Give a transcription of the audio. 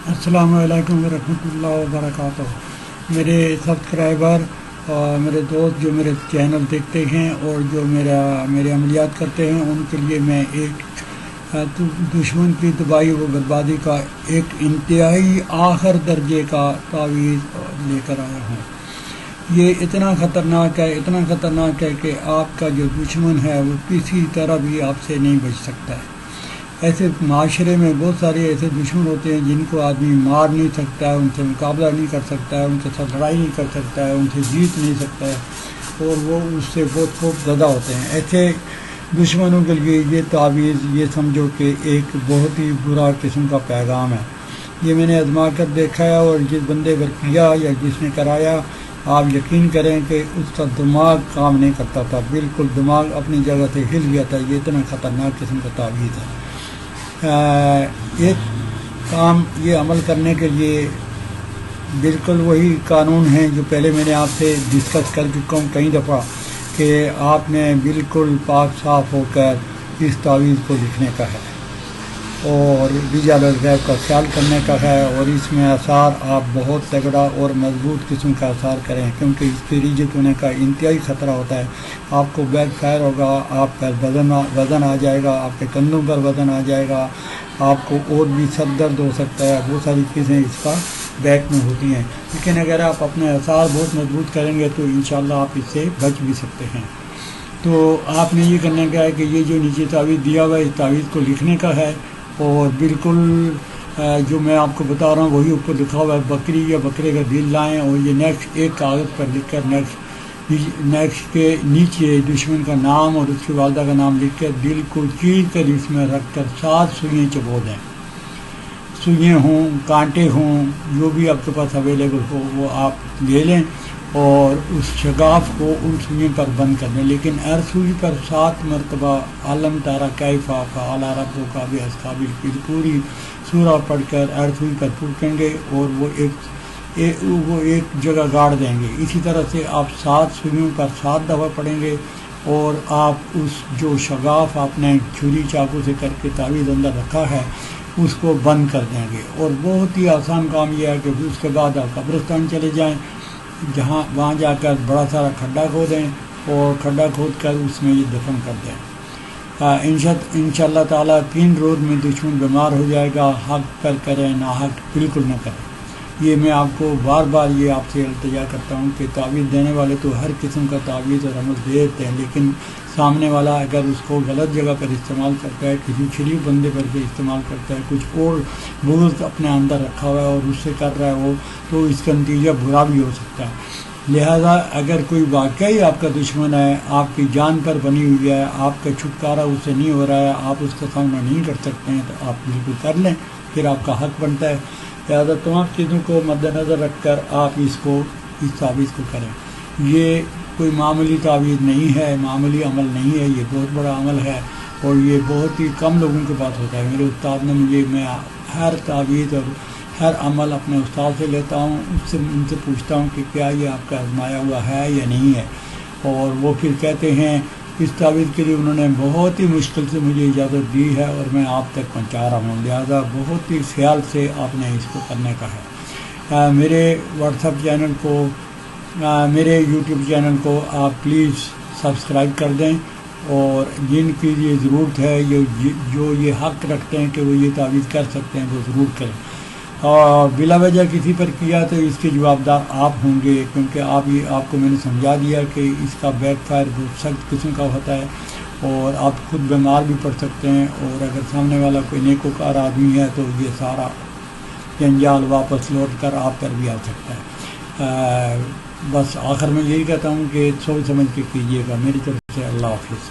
السلام علیکم ورحمۃ اللہ وبرکاتہ۔ میرے سبسکرائبر اور میرے دوست جو میرے چینل دیکھتے ہیں اور جو میرے عملیات کرتے ہیں، ان کے لیے میں ایک دشمن کی تباہی و بربادی کا ایک انتہائی آخر درجے کا تعویذ لے کر آیا ہوں۔ یہ اتنا خطرناک ہے کہ آپ کا جو دشمن ہے وہ کسی طرح بھی آپ سے نہیں بچ سکتا ہے۔ ایسے معاشرے میں بہت سارے ایسے دشمن ہوتے ہیں جن کو آدمی مار نہیں سکتا ہے، ان سے مقابلہ نہیں کر سکتا ہے، ان کے ساتھ لڑائی نہیں کر سکتا ہے، ان سے جیت نہیں سکتا ہے، اور وہ اس سے بہت خوف زدہ ہوتے ہیں۔ ایسے دشمنوں کے لیے یہ تعویذ یہ سمجھو کہ ایک بہت ہی برا قسم کا پیغام ہے۔ یہ میں نے آزما کر دیکھا ہے، اور جس بندے پر کیا یا جس نے کرایا، آپ یقین کریں کہ اس کا دماغ کام نہیں کرتا تھا، بالکل دماغ اپنی جگہ سے ہل گیا تھا۔ یہ اتنا خطرناک قسم کا تعویذ ہے۔ ایک کام یہ عمل کرنے کے لیے بالکل وہی قانون ہیں جو پہلے میں نے آپ سے ڈسکس کر چکا ہوں کئی دفعہ، کہ آپ نے بالکل پاک صاف ہو کر اس تعویذ کو لکھنے کا ہے، اور رجال الغیب کا خیال کرنے کا ہے، اور اس میں اثار آپ بہت تگڑا اور مضبوط قسم کا اثار کریں، کیونکہ اس کے ریجت ہونے کا انتہائی خطرہ ہوتا ہے۔ آپ کو بیک فائر ہوگا، آپ پر وزن آ جائے گا، آپ کے کندھوں پر وزن آ جائے گا، آپ کو اور بھی سر درد ہو سکتا ہے، بہت ساری چیزیں اس کا بیک میں ہوتی ہیں۔ لیکن اگر آپ اپنے اثار بہت مضبوط کریں گے تو انشاءاللہ آپ اس سے بچ بھی سکتے ہیں۔ تو آپ نے یہ کرنے کا ہے کہ یہ جو نیچے تعویذ دیا ہوا ہے، اس تعویذ کو لکھنے کا ہے، اور بالکل جو میں آپ کو بتا رہا ہوں وہی اوپر لکھا ہوا ہے۔ بکری یا بکرے کا دل لائیں، اور یہ نیکسٹ ایک کاغذ پر لکھ کر نیکسٹ کے نیچے دشمن کا نام اور اس کی والدہ کا نام لکھ کر دل کو چیر کر اس میں رکھ کر 7 سوئیں چبو دیں۔ سوئیں ہوں، کانٹے ہوں، جو بھی آپ کے پاس اویلیبل ہو وہ آپ لے لیں، اور اس شگاف کو ان سوئیں پر بند کر دیں، لیکن ہر سوئی پر 7 مرتبہ علم تارا کیفا فعل ربک باصحاب الفیل پوری سورہ پڑھ کر ہر سوئی پر پھونکیں گے، اور وہ ایک جگہ گاڑ دیں گے۔ اسی طرح سے آپ 7 سوئیوں پر 7 دفعہ پڑھیں گے، اور آپ اس جو شگاف آپ نے چھری چاقو سے کر کے تعویذ اندر رکھا ہے اس کو بند کر دیں گے۔ اور بہت ہی آسان کام یہ ہے کہ اس کے بعد آپ قبرستان چلے جائیں، وہاں جا کر بڑا سارا کھڈا کھودیں، اور کھڈا کھود کر اس میں یہ دفن کر دیں۔ انشاءاللہ تعالیٰ 3 روز میں دشمن بیمار ہو جائے گا۔ حق پر کریں، ناحق بالکل نہ کریں۔ یہ میں آپ کو بار بار یہ آپ سے التجا کرتا ہوں کہ تعویذ دینے والے تو ہر قسم کا تعویذ اور عمل دے دیتے ہیں، لیکن سامنے والا اگر اس کو غلط جگہ پر استعمال کرتا ہے، کسی شریف بندے پر بھی استعمال کرتا ہے، کچھ اور بغض اپنے اندر رکھا ہوا ہے اور اس سے کر رہا ہے وہ، تو اس کا نتیجہ برا بھی ہو سکتا ہے۔ لہذا اگر کوئی واقعی آپ کا دشمن ہے، آپ کی جان پر بنی ہوئی ہے، آپ کا چھٹکارا اس سے نہیں ہو رہا ہے، آپ اس کا سامنا نہیں کر سکتے ہیں، تو آپ بالکل کر لیں، پھر آپ کا حق بنتا ہے۔ لہذا تمام چیزوں کو مد نظر رکھ کر آپ اس تعویذ کو کریں۔ یہ کوئی معمولی تعویذ نہیں ہے، معمولی عمل نہیں ہے، یہ بہت بڑا عمل ہے، اور یہ بہت ہی کم لوگوں کے پاس ہوتا ہے۔ میرے استاد نے میں ہر تعویذ اور ہر عمل اپنے استاد سے لیتا ہوں، ان سے پوچھتا ہوں کہ کیا یہ آپ کا آزمایا ہوا ہے یا نہیں ہے، اور وہ پھر کہتے ہیں۔ اس تعویذ کے لیے انہوں نے بہت ہی مشکل سے مجھے اجازت دی ہے، اور میں آپ تک پہنچا رہا ہوں، لہذا بہت ہی خیال سے آپ نے اس کو کرنے کا ہے۔ میرے واٹس ایپ چینل کو، میرے یوٹیوب چینل کو آپ پلیز سبسکرائب کر دیں، اور جن کی یہ ضرورت ہے، جو یہ حق رکھتے ہیں کہ وہ یہ تعویذ کر سکتے ہیں، وہ ضرور کریں۔ اور بلا وجہ کسی پر کیا تو اس کے جوابدار آپ ہوں گے، کیونکہ آپ کو میں نے سمجھا دیا کہ اس کا بیک فائر بہت سخت قسم کا ہوتا ہے، اور آپ خود بیمار بھی پڑ سکتے ہیں، اور اگر سامنے والا کوئی نیکوکار آدمی ہے تو یہ سارا جنجال واپس لوٹ کر آپ پر بھی آ سکتا ہے۔ بس آخر میں یہی کہتا ہوں کہ سوچ سمجھ کے کیجیے گا۔ میری طرف سے اللہ حافظ۔